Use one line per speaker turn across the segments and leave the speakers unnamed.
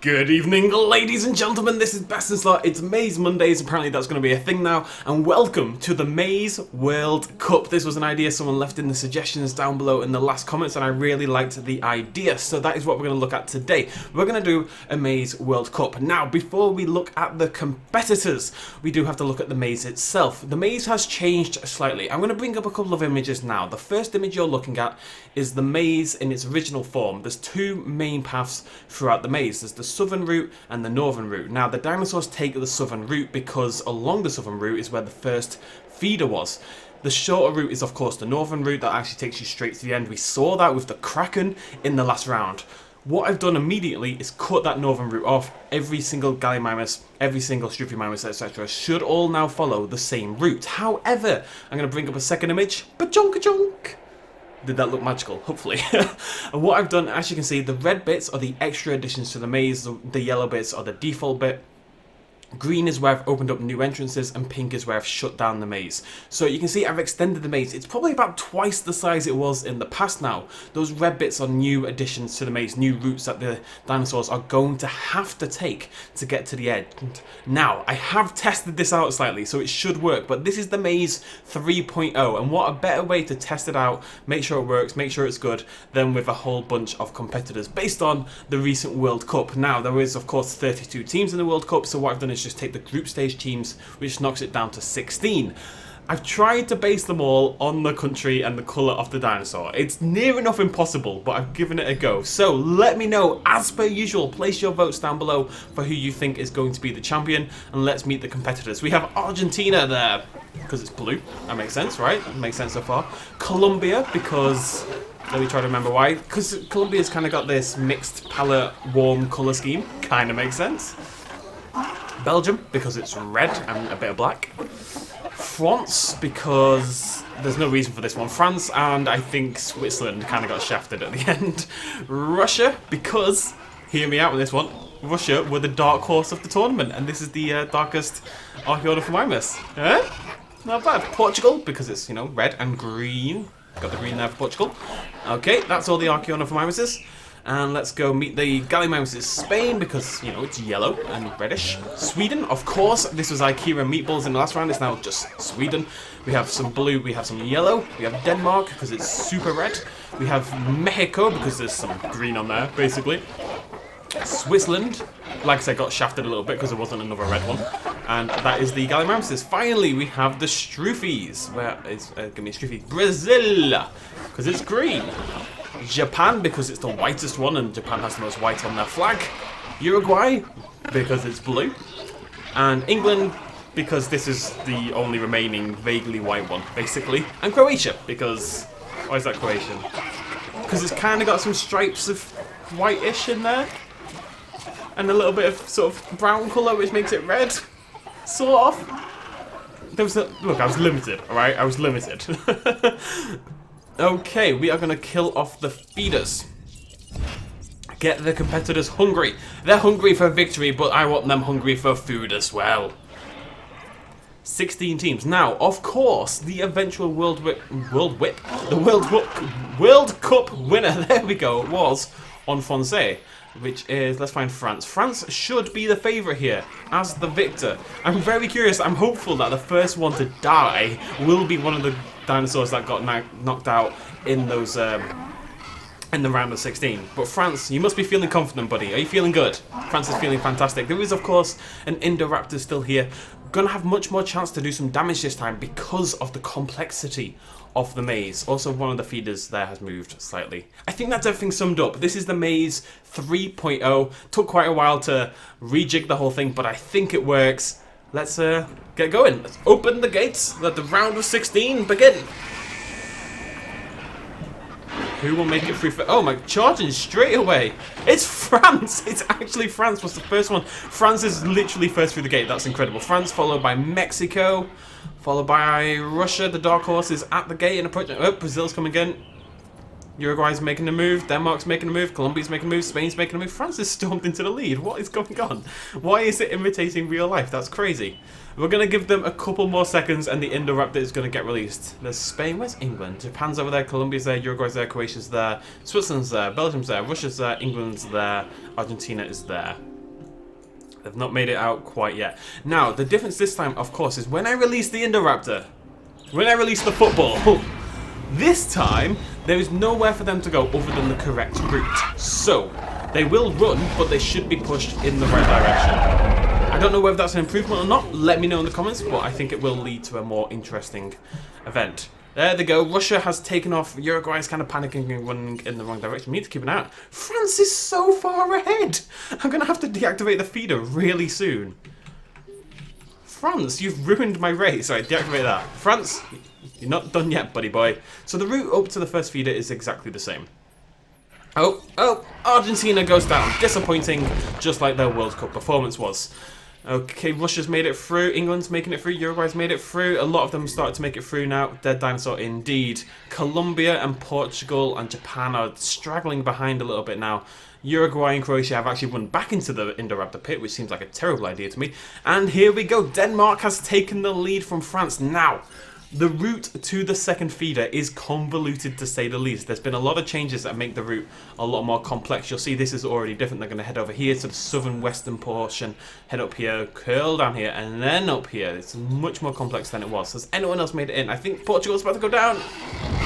Good evening, ladies and gentlemen, this is BestInSlot. It's Maze Mondays, apparently that's going to be a thing now, and welcome to the Maze World Cup. This was an idea someone left in the suggestions down below in the last comments, and I really liked the idea, so that is what we're going to look at today. We're going to do a Maze World Cup. Now, before we look at the competitors, we do have to look at the maze itself. The maze has changed slightly. I'm going to bring up a couple of images now. The first image you're looking at is the maze in its original form. There's two main paths throughout the maze. There's the southern route and the northern route. Now the dinosaurs take the southern route because along the southern route is where the first feeder was. The shorter route is of course the northern route that actually takes you straight to the end. We saw that with the Kraken in the last round. What I've done immediately is cut that northern route off. Every single Gallimimus, every single Struthiomimus, etc. should all now follow the same route. However, I'm going to bring up a second image. Ba-chonk-a-chonk! Did that look magical? Hopefully. And what I've done, as you can see, the red bits are the extra additions to the maze, the yellow bits are the default bit. Green is where I've opened up new entrances, and pink is where I've shut down the maze. So you can see I've extended the maze. It's probably about twice the size it was in the past now. Those red bits are new additions to the maze, new routes that the dinosaurs are going to have to take to get to the end. Now, I have tested this out slightly, so it should work, but this is the maze 3.0, and what a better way to test it out, make sure it works, make sure it's good, than with a whole bunch of competitors based on the recent World Cup. Now, there is, of course, 32 teams in the World Cup, so what I've done is just take the group stage teams, which knocks it down to 16. I've tried to base them all on the country and the colour of the dinosaur. It's near enough impossible, but I've given it a go. So let me know, as per usual, place your votes down below for who you think is going to be the champion, and let's meet the competitors. We have Argentina there, because it's blue. That makes sense, right? That makes sense so far. Colombia, because... let me try to remember why. Because Colombia's kind of got this mixed palette, warm colour scheme. Kind of makes sense. Belgium, because it's red and a bit of black. France, because there's no reason for this one. France, and I think Switzerland kind of got shafted at the end. Russia, because, hear me out with this one, Russia were the dark horse of the tournament, and this is the darkest Archaeopteryx. Not bad. Portugal, because it's, you know, red and green. Got the green there for Portugal. Okay, that's all the Archaeopteryx. And let's go meet the Gallimimus. Spain, because, you know, it's yellow and reddish. Sweden, of course. This was Ikea meatballs in the last round. It's now just Sweden. We have some blue, we have some yellow. We have Denmark, because it's super red. We have Mexico, because there's some green on there, basically. Switzerland, like I said, got shafted a little bit because there wasn't another red one. And that is the Gallimimus. Finally, we have the Struthies. Where is, give me a Struthie. Brazil, because it's green. Japan, because it's the whitest one, and Japan has the most white on their flag. Uruguay, because it's blue. And England, because this is the only remaining vaguely white one, basically. And Croatia, because... why is that Croatian? Because it's kind of got some stripes of whitish in there. And a little bit of sort of brown colour, which makes it red. Sort of. There was a... look, I was limited, alright? I was limited. Okay, we are going to kill off the feeders. Get the competitors hungry. They're hungry for victory, but I want them hungry for food as well. 16 teams. Now, of course, the eventual World Cup winner, there we go, was En Francais, which is, let's find France. France should be the favourite here, as the victor. I'm very curious, I'm hopeful that the first one to die will be one of the dinosaurs that got knocked out in those, in the round of 16. But France, you must be feeling confident, buddy. Are you feeling good? France is feeling fantastic. There is, of course, an Indoraptor still here. Gonna have much more chance to do some damage this time because of the complexity of the maze. Also, one of the feeders there has moved slightly. I think that's everything summed up. This is the maze 3.0. Took quite a while to rejig the whole thing, but I think it works. Let's get going. Let's open the gates. Let the round of 16 begin. Who will make it through? Oh my, charging straight away. It's France. It's actually France was the first one. France is literally first through the gate. That's incredible. France followed by Mexico, followed by Russia. The dark horse is at the gate and approaching. Oh, Brazil's coming in. Uruguay's making a move, Denmark's making a move, Colombia's making a move, Spain's making a move, France has stormed into the lead. What is going on? Why is it imitating real life? That's crazy. We're going to give them a couple more seconds and the Indoraptor is going to get released. There's Spain, where's England? Japan's over there, Colombia's there, Uruguay's there, Croatia's there, Switzerland's there, Belgium's there, Russia's there, England's there, Argentina is there. They've not made it out quite yet. Now, the difference this time, of course, is when I release the Indoraptor, when I release the football, this time, there is nowhere for them to go other than the correct route. So, they will run, but they should be pushed in the right direction. I don't know whether that's an improvement or not. Let me know in the comments, but I think it will lead to a more interesting event. There they go. Russia has taken off. Uruguay is kind of panicking and running in the wrong direction. We need to keep an eye out. France is so far ahead. I'm going to have to deactivate the feeder really soon. France, you've ruined my race. Alright, deactivate that. France, you're not done yet, buddy boy. So the route up to the first feeder is exactly the same. Oh, Argentina goes down. Disappointing, just like their World Cup performance was. Okay, Russia's made it through, England's making it through, Uruguay's made it through, a lot of them started to make it through now. Dead dinosaur indeed. Colombia and Portugal and Japan are straggling behind a little bit now. Uruguay and Croatia have actually run back into the Indoraptor pit, which seems like a terrible idea to me. And here we go, Denmark has taken the lead from France. Now, the route to the second feeder is convoluted to say the least. There's been a lot of changes that make the route a lot more complex. You'll see this is already different. They're going to head over here to the southern western portion, head up here, curl down here, and then up here. It's much more complex than it was. Has anyone else made it in? I think Portugal's about to go down.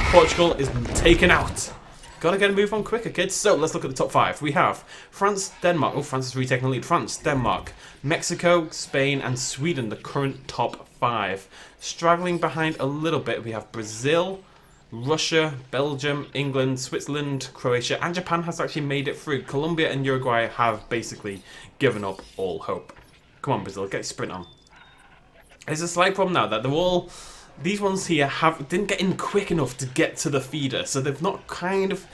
Portugal is taken out. Gotta get a move on quicker, kids. So let's look at the top 5. We have France, Denmark. Oh, France is retaking the lead. France, Denmark, Mexico, Spain, and Sweden, the current top 5. Straggling behind a little bit, we have Brazil, Russia, Belgium, England, Switzerland, Croatia, and Japan has actually made it through. Colombia and Uruguay have basically given up all hope. Come on, Brazil, get your sprint on. There's a slight problem now that they're all... These ones here didn't get in quick enough to get to the feeder, so they've kind of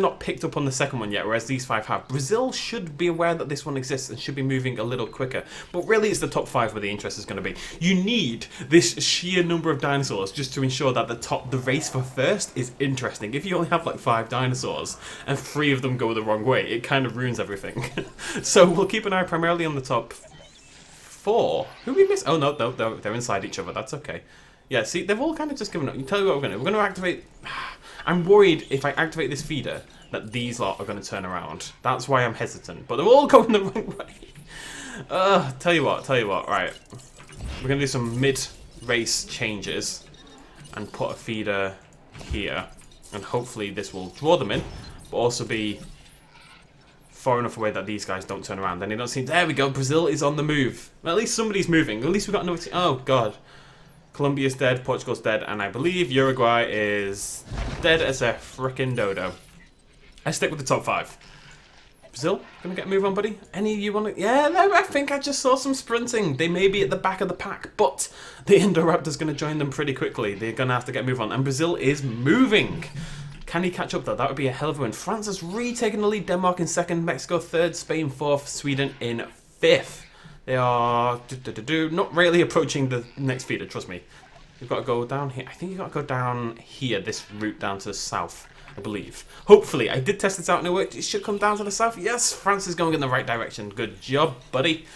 not picked up on the second one yet, whereas these 5 have. Brazil should be aware that this one exists and should be moving a little quicker, but really it's the top 5 where the interest is going to be. You need this sheer number of dinosaurs just to ensure that the race for first is interesting. If you only have like 5 dinosaurs and 3 of them go the wrong way, it kind of ruins everything. So we'll keep an eye primarily on the top 4. Who we miss? Oh no, they're inside each other. That's okay. Yeah, see, they've all kind of just given up. You tell you what we're going to do. We're going to activate... I'm worried if I activate this feeder that these lot are going to turn around. That's why I'm hesitant. But they're all going the wrong way. Tell you what, right. We're going to do some mid-race changes and put a feeder here. And hopefully this will draw them in, but also be far enough away that these guys don't turn around. Then they don't seem... There we go, Brazil is on the move. Well, at least somebody's moving. At least we've got another team. Oh, God. Colombia's dead, Portugal's dead, and I believe Uruguay is dead as a frickin' dodo. I stick with the top 5. Brazil, gonna get a move on, buddy? Any of you want to... Yeah, no, I think I just saw some sprinting. They may be at the back of the pack, but the Indoraptor's gonna join them pretty quickly. They're gonna have to get a move on, and Brazil is moving. Can he catch up, though? That would be a hell of a win. France has retaken the lead, Denmark in 2nd, Mexico 3rd, Spain 4th, Sweden in 5th. They are not really approaching the next feeder, trust me. You've got to go down here. I think you've got to go down here, this route down to the south, I believe. Hopefully. I did test this out and it worked. It should come down to the south. Yes, France is going in the right direction. Good job, buddy.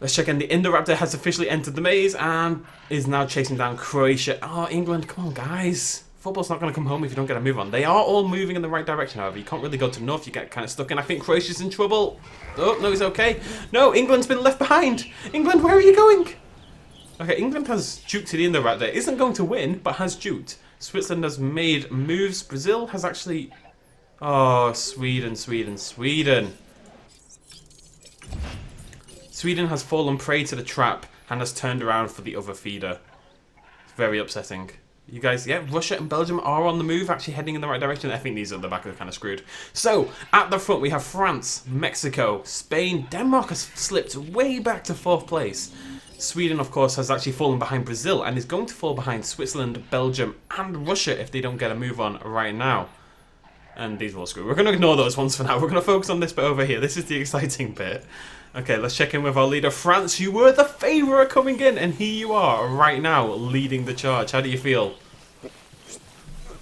Let's check in. The Indoraptor has officially entered the maze and is now chasing down Croatia. Oh, England, come on, guys. Football's not going to come home if you don't get a move on. They are all moving in the right direction, however. You can't really go to north. You get kind of stuck in. I think Croatia's in trouble. Oh, no, he's okay. No, England's been left behind. England, where are you going? Okay, England has juked to the Indoraptor. Isn't going to win, but has juked. Switzerland has made moves. Brazil has actually... Oh, Sweden. Sweden has fallen prey to the trap and has turned around for the other feeder. It's very upsetting. You guys, yeah, Russia and Belgium are on the move, actually heading in the right direction. I think these at the back are kind of screwed. So, at the front we have France, Mexico, Spain. Denmark has slipped way back to 4th place. Sweden, of course, has actually fallen behind Brazil and is going to fall behind Switzerland, Belgium, and Russia if they don't get a move on right now. And these are all screwed. We're going to ignore those ones for now. We're going to focus on this bit over here. This is the exciting bit. Okay, let's check in with our leader, France. You were the favourite coming in, and here you are right now leading the charge. How do you feel?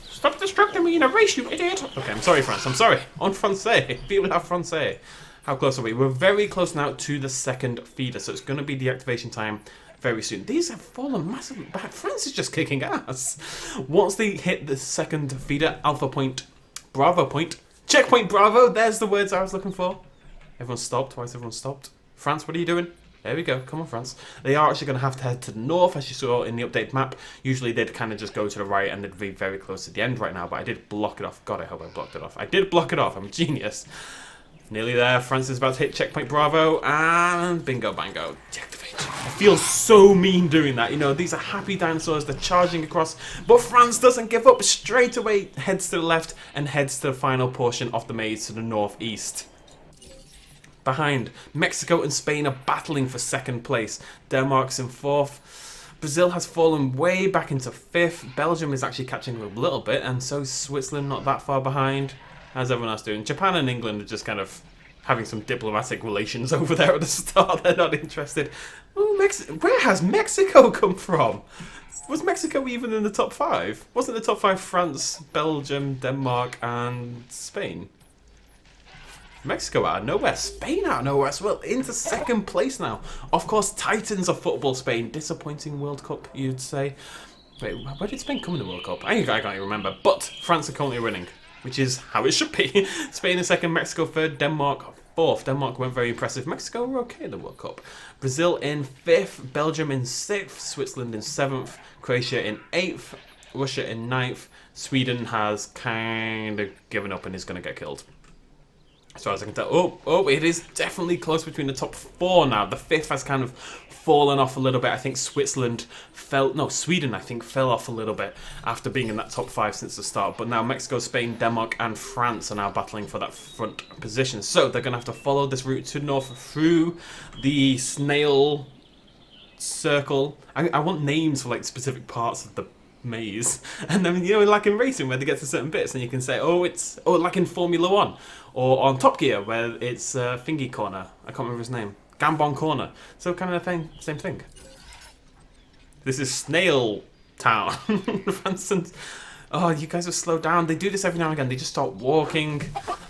Stop distracting me in a race, you idiot! Okay, I'm sorry, France. I'm sorry. En français. People have français. How close are we? We're very close now to the 2nd feeder, so it's going to be deactivation time very soon. These have fallen massively back. France is just kicking ass. Once they hit the 2nd feeder, Alpha Point, Bravo Point, Checkpoint Bravo, there's the words I was looking for. Everyone stopped. Why is everyone stopped? France, what are you doing? There we go. Come on, France. They are actually going to have to head to the north, as you saw in the updated map. Usually they'd kind of just go to the right and they'd be very close to the end right now, but I did block it off. God, I hope I blocked it off. I did block it off. I'm a genius. Nearly there. France is about to hit checkpoint Bravo, and bingo bango. Deactivate. I feel so mean doing that. You know, these are happy dinosaurs. They're charging across, but France doesn't give up. Straight away heads to the left and heads to the final portion of the maze to the northeast. Behind, Mexico and Spain are battling for second place. Denmark's in fourth. Brazil has fallen way back into fifth. Belgium is actually catching a little bit, and so is Switzerland, not that far behind. How's everyone else doing? Japan and England are just kind of having some diplomatic relations over there at the start. They're not interested. Oh, where has Mexico come from? Was Mexico even in the top 5? Wasn't the top 5 France, Belgium, Denmark, and Spain? Mexico out of nowhere, Spain out of nowhere as well, into second place now. Of course, titans of football, Spain. Disappointing World Cup, you'd say. Wait, where did Spain come in the World Cup? I can't even remember. But France are currently winning, which is how it should be. Spain in second, Mexico third, Denmark fourth. Denmark weren't very impressive. Mexico were okay in the World Cup. Brazil in fifth, Belgium in sixth, Switzerland in seventh, Croatia in eighth, Russia in ninth. Sweden has kind of given up and is going to get killed. As far as I can tell. Oh, it is definitely close between the top 4 now. The 5th has kind of fallen off a little bit. I think Sweden, I think, fell off a little bit after being in that top 5 since the start. But now Mexico, Spain, Denmark, and France are now battling for that front position. So they're going to have to follow this route to north through the snail circle. I want names for like specific parts of the maze, and then, you know, like in racing where they get to certain bits and you can say, oh, like in Formula 1 or on Top Gear where it's Thingy Corner, I can't remember his name, Gambon Corner, so kind of thing, same thing. This is Snail Town. For instance, oh, you guys have slowed down. They do this every now and again. They just start walking.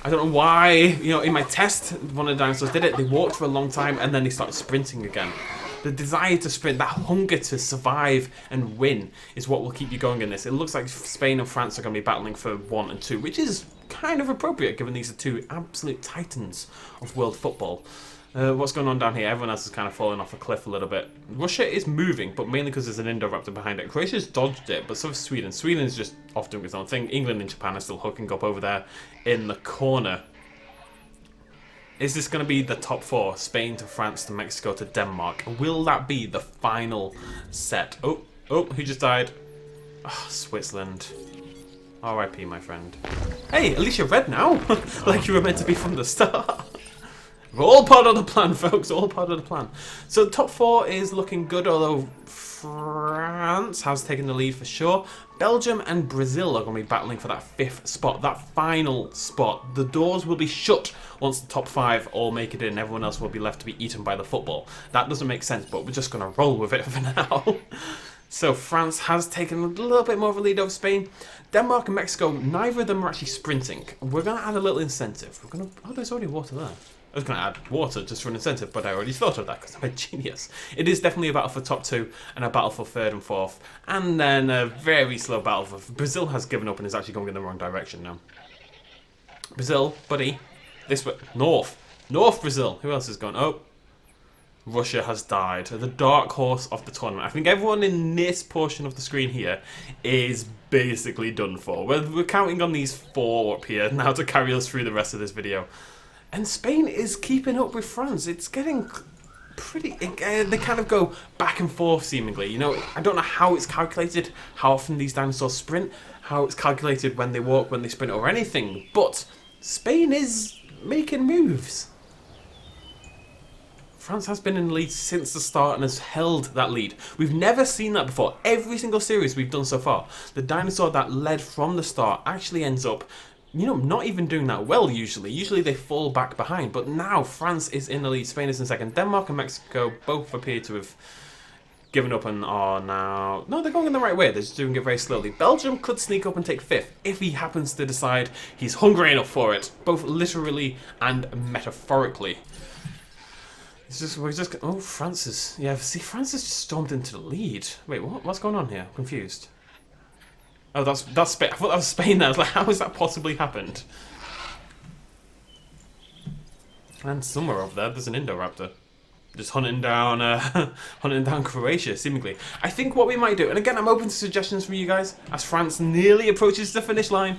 I don't know why. You know, in my test, one of the dinosaurs did it. They walked for a long time and then they start sprinting again. The desire to sprint, that hunger to survive and win is what will keep you going in this. It looks like Spain and France are going to be battling for 1 and 2, which is kind of appropriate given these are 2 absolute titans of world football. What's going on down here? Everyone else is kind of falling off a cliff a little bit. Russia is moving, but mainly because there's an Indoraptor behind it. Croatia's dodged it, but so is Sweden. Sweden is just off doing its own thing. England and Japan are still hooking up over there in the corner. Is this going to be the top 4? Spain to France to Mexico to Denmark. Will that be the final set? Oh, who just died? Oh, Switzerland. R.I.P. my friend. Hey, at least you're red now. Like you were meant to be from the start. We're all part of the plan, folks. All part of the plan. So top 4 is looking good, although France has taken the lead for sure. Belgium and Brazil are going to be battling for that 5th spot, that final spot. The doors will be shut once the top 5 all make it in. Everyone else will be left to be eaten by the football. That doesn't make sense, but we're just going to roll with it for now. So France has taken a little bit more of a lead over Spain. Denmark and Mexico, neither of them are actually sprinting. We're going to add a little incentive. Oh, there's already water there. I was going to add water just for an incentive, but I already thought of that because I'm a genius. It is definitely a battle for top 2 and a battle for 3rd and 4th. And then a very slow battle for... Brazil has given up and is actually going in the wrong direction now. Brazil, buddy. This way. North. North Brazil. Who else is going? Oh. Russia has died. The dark horse of the tournament. I think everyone in this portion of the screen here is basically done for. We're counting on these 4 up here now to carry us through the rest of this video. And Spain is keeping up with France. It's getting pretty... They kind of go back and forth, seemingly. You know, I don't know how it's calculated, how often these dinosaurs sprint, how it's calculated when they walk, when they sprint, or anything. But Spain is making moves. France has been in the lead since the start and has held that lead. We've never seen that before. Every single series we've done so far, the dinosaur that led from the start actually ends up... You know, not even doing that well usually. Usually they fall back behind. But now France is in the lead. Spain is in second. Denmark and Mexico both appear to have given up and are now... No, they're going in the right way. They're just doing it very slowly. Belgium could sneak up and take 5th if he happens to decide he's hungry enough for it. Both literally and metaphorically. We're just... Oh, France is... Yeah, see, France has just stormed into the lead. Wait, what's going on here? I'm confused. Oh, that's Spain. I thought that was Spain there. I was like, how has that possibly happened? And somewhere over there, there's an Indoraptor. just hunting down hunting down Croatia, seemingly. I think what we might do, and again, I'm open to suggestions from you guys, as France nearly approaches the finish line.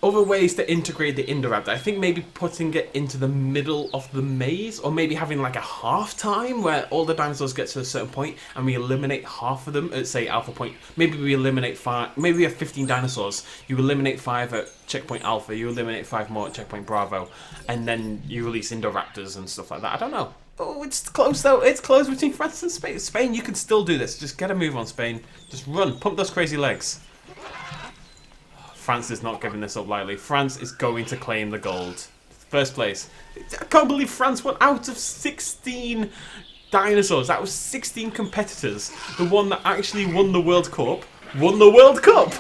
Other ways to integrate the Indoraptor. I think maybe putting it into the middle of the maze, or maybe having like a half time where all the dinosaurs get to a certain point and we eliminate half of them at, say, Alpha Point. Maybe we eliminate 5, maybe we have 15 dinosaurs. You eliminate 5 at Checkpoint Alpha, you eliminate 5 more at Checkpoint Bravo, and then you release Indoraptors and stuff like that. I don't know. Oh, it's close though. It's close between France and Spain. Spain, you can still do this. Just get a move on, Spain. Just run. Pump those crazy legs. France is not giving this up lightly. France is going to claim the gold. First place. I can't believe France won out of 16 dinosaurs. That was 16 competitors. The one that actually won the World Cup won the World Cup.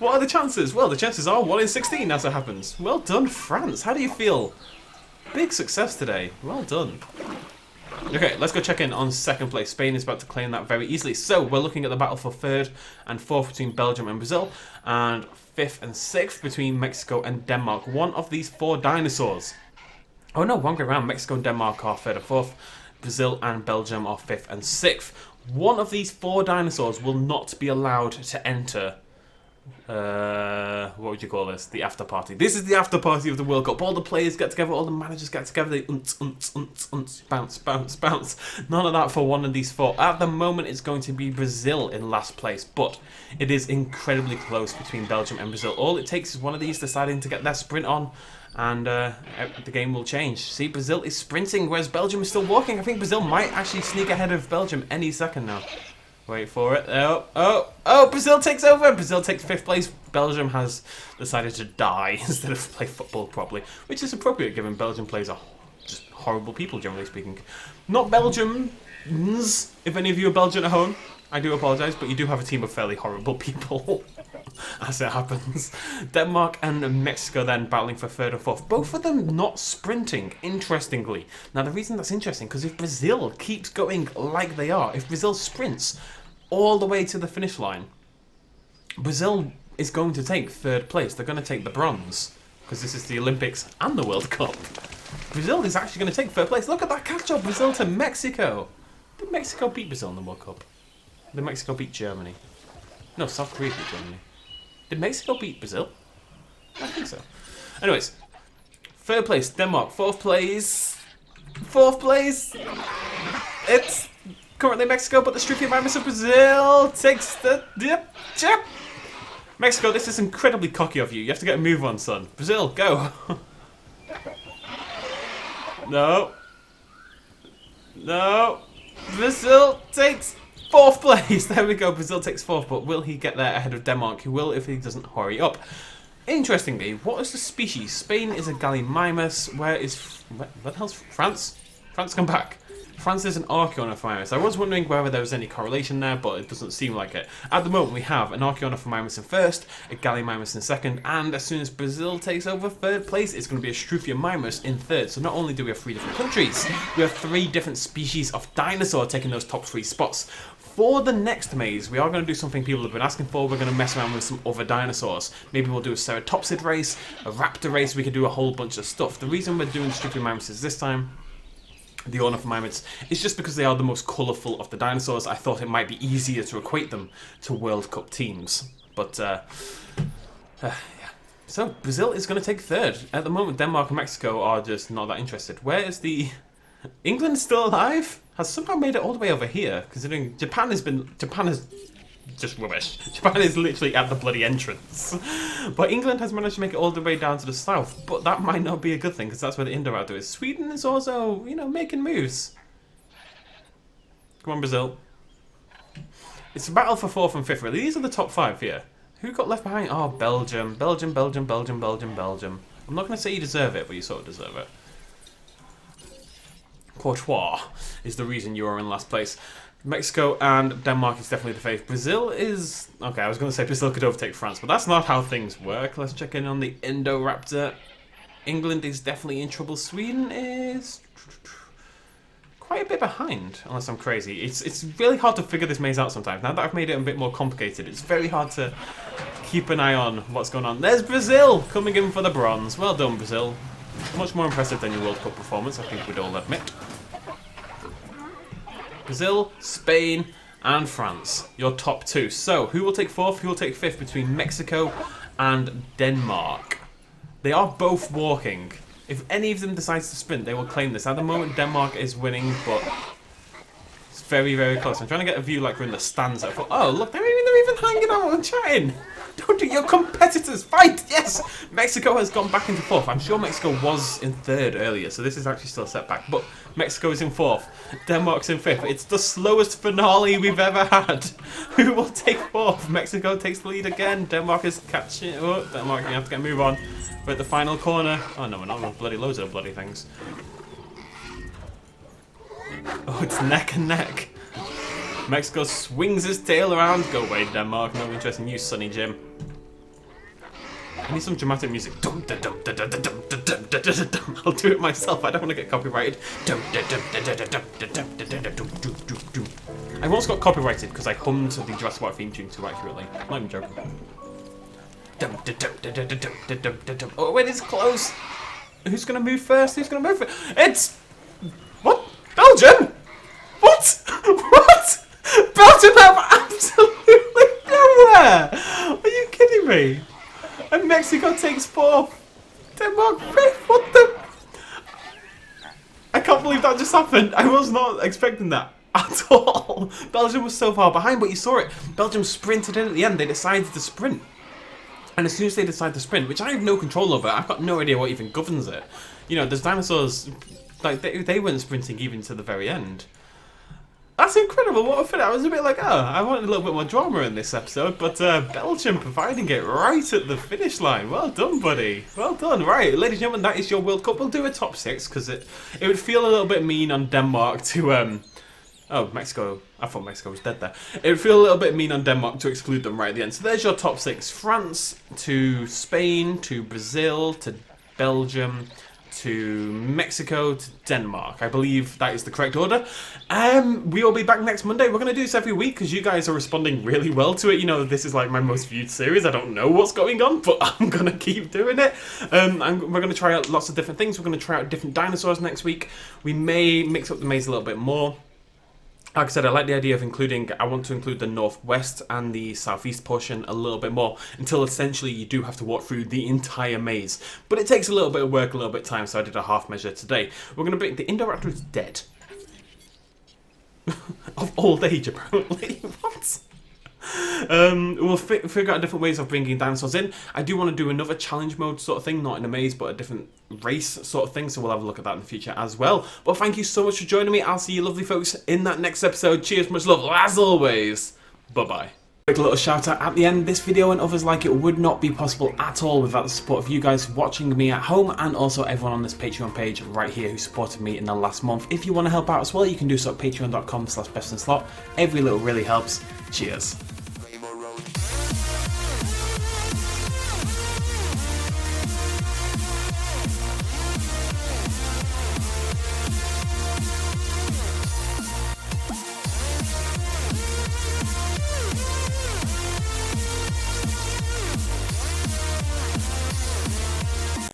What are the chances? Well, the chances are 1 in 16 as it happens. Well done, France. How do you feel? Big success today. Well done. Okay, let's go check in on second place. Spain is about to claim that very easily. So, we're looking at the battle for third and fourth between Belgium and Brazil, and fifth and sixth between Mexico and Denmark. One of these 4 dinosaurs. Oh no, wrong way around. Mexico and Denmark are third and fourth. Brazil and Belgium are fifth and sixth. One of these 4 dinosaurs will not be allowed to enter. What would you call this? The after party. This is the after party of the World Cup. All the players get together, all the managers get together, they bounce, bounce, bounce. None of that for one of these 4. At the moment, it's going to be Brazil in last place, but it is incredibly close between Belgium and Brazil. All it takes is one of these deciding to get their sprint on, and the game will change. See, Brazil is sprinting, whereas Belgium is still walking. I think Brazil might actually sneak ahead of Belgium any second now. Wait for it. Oh, Brazil takes over. Brazil takes 5th place. Belgium has decided to die instead of play football properly, which is appropriate given Belgium players are just horrible people, generally speaking. Not Belgians. If any of you are Belgian at home, I do apologise, but you do have a team of fairly horrible people, as it happens. Denmark and Mexico then battling for third and fourth. Both of them not sprinting, interestingly. Now, the reason that's interesting, because if Brazil keeps going like they are, if Brazil sprints all the way to the finish line, Brazil is going to take third place. They're going to take the bronze, because this is the Olympics and the World Cup. Brazil is actually going to take third place. Look at that catch-up, Brazil to Mexico. Did Mexico beat Brazil in the World Cup? Did Mexico beat Germany? No, South Korea beat Germany. Did Mexico beat Brazil? I think so. Anyways, third place, Denmark. Fourth place. It's currently Mexico, but the Struthiomimus of Brazil takes the dip. Mexico, this is incredibly cocky of you. You have to get a move on, son. Brazil, go. No. Brazil takes 4th place. There we go. Brazil takes 4th, but will he get there ahead of Denmark? He will if he doesn't hurry up. Interestingly, what is the species? Spain is a Gallimimus. Where the hell's France? France, come back. France is an Archaeonophthalmimus. I was wondering whether there was any correlation there, but it doesn't seem like it. At the moment, we have an Archaeonophthalmimus in first, a Gallimimus in second, and as soon as Brazil takes over third place, it's going to be a Struthiomimus in third. So not only do we have 3 different countries, we have 3 different species of dinosaur taking those top 3 spots. For the next maze, we are going to do something people have been asking for. We're going to mess around with some other dinosaurs. Maybe we'll do a ceratopsid race, a raptor race. We could do a whole bunch of stuff. The reason we're doing Struthiomimuses this time, the Ornithomimids, is just because they are the most colourful of the dinosaurs. I thought it might be easier to equate them to World Cup teams. But, yeah. So, Brazil is going to take third. At the moment, Denmark and Mexico are just not that interested. Where is the... England still alive? Has somehow made it all the way over here, considering Japan is just rubbish. Japan is literally at the bloody entrance. But England has managed to make it all the way down to the south, but that might not be a good thing, because that's where the Indoraptor is. Sweden is also, you know, making moves. Come on, Brazil. It's a battle for 4th and 5th, really. These are the top 5 here. Who got left behind? Oh, Belgium. Belgium. I'm not going to say you deserve it, but you sort of deserve it. Courtois is the reason you are in last place. Mexico and Denmark is definitely the favourite. Brazil is... Okay, I was going to say Brazil could overtake France, but that's not how things work. Let's check in on the Indoraptor. England is definitely in trouble. Sweden is quite a bit behind, unless I'm crazy. It's really hard to figure this maze out sometimes. Now that I've made it a bit more complicated, it's very hard to keep an eye on what's going on. There's Brazil coming in for the bronze. Well done, Brazil. Much more impressive than your World Cup performance, I think we'd all admit. Brazil, Spain, and France, your top 2. So, who will take 4th, who will take 5th between Mexico and Denmark? They are both walking. If any of them decides to sprint, they will claim this. At the moment, Denmark is winning, but it's very, very close. I'm trying to get a view like we're in the stands. Oh, look, they're even hanging out and chatting. Don't do your competitors. Fight! Yes! Mexico has gone back into 4th. I'm sure Mexico was in 3rd earlier, so this is actually still a setback. But Mexico is in 4th. Denmark's in 5th. It's the slowest finale we've ever had. Who will take 4th? Mexico takes the lead again. Denmark is catching. Oh, Denmark, you have to get a move on. We're at the final corner. Oh no, we're not. With bloody loads of bloody things. Oh, it's neck and neck. Mexico swings his tail around. Go away, Denmark. No interest in you, Sonny Jim. I need some dramatic music. I'll do it myself. I don't want to get copyrighted. I once got copyrighted because I hummed the Jurassic World theme tune too accurately. I'm not even joking. Oh, wait, it's close. Who's going to move first? Who's going to move first? It's... What? Belgium? What? What? Belgium have absolutely nowhere. Are you kidding me? And Mexico takes 4th. Denmark 5th. What the... I can't believe that just happened. I was not expecting that at all. Belgium was so far behind, but you saw it. Belgium sprinted in at the end. They decided to sprint. And as soon as they decide to sprint, which I have no control over, I've got no idea what even governs it. You know, there's dinosaurs, like, they weren't sprinting even to the very end. That's incredible, what a fit. I was a bit like, oh, I wanted a little bit more drama in this episode, but Belgium providing it right at the finish line. Well done, buddy. Well done. Right, ladies and gentlemen, that is your World Cup. We'll do a top 6, because it would feel a little bit mean on Denmark to... Oh, Mexico. I thought Mexico was dead there. It would feel a little bit mean on Denmark to exclude them right at the end. So there's your top 6. France to Spain to Brazil to Belgium to Mexico to Denmark. I believe that is the correct order. We will be back next Monday. We're going to do this every week because you guys are responding really well to it. You know, this is like my most viewed series. I don't know what's going on, but I'm going to keep doing it. We're going to try out lots of different things. We're going to try out different dinosaurs next week. We may mix up the maze a little bit more. Like I said, I like the idea of I want to include the northwest and the southeast portion a little bit more, until essentially you do have to walk through the entire maze. But it takes a little bit of work, a little bit of time, so I did a half measure today. We're going to bring... The Indoraptor is dead. Of old age, apparently. What? We'll figure out different ways of bringing dinosaurs in. I do want to do another challenge mode sort of thing, not in a maze, but a different race sort of thing, so we'll have a look at that in the future as well. But thank you so much for joining me. I'll see you lovely folks in that next episode. Cheers, much love, as always. Bye-bye. Quick little shout out at the end. This video and others like it would not be possible at all without the support of you guys watching me at home, and also everyone on this Patreon page right here who supported me in the last month. If you want to help out as well, you can do so at patreon.com/bestinslot. Every little really helps. Cheers.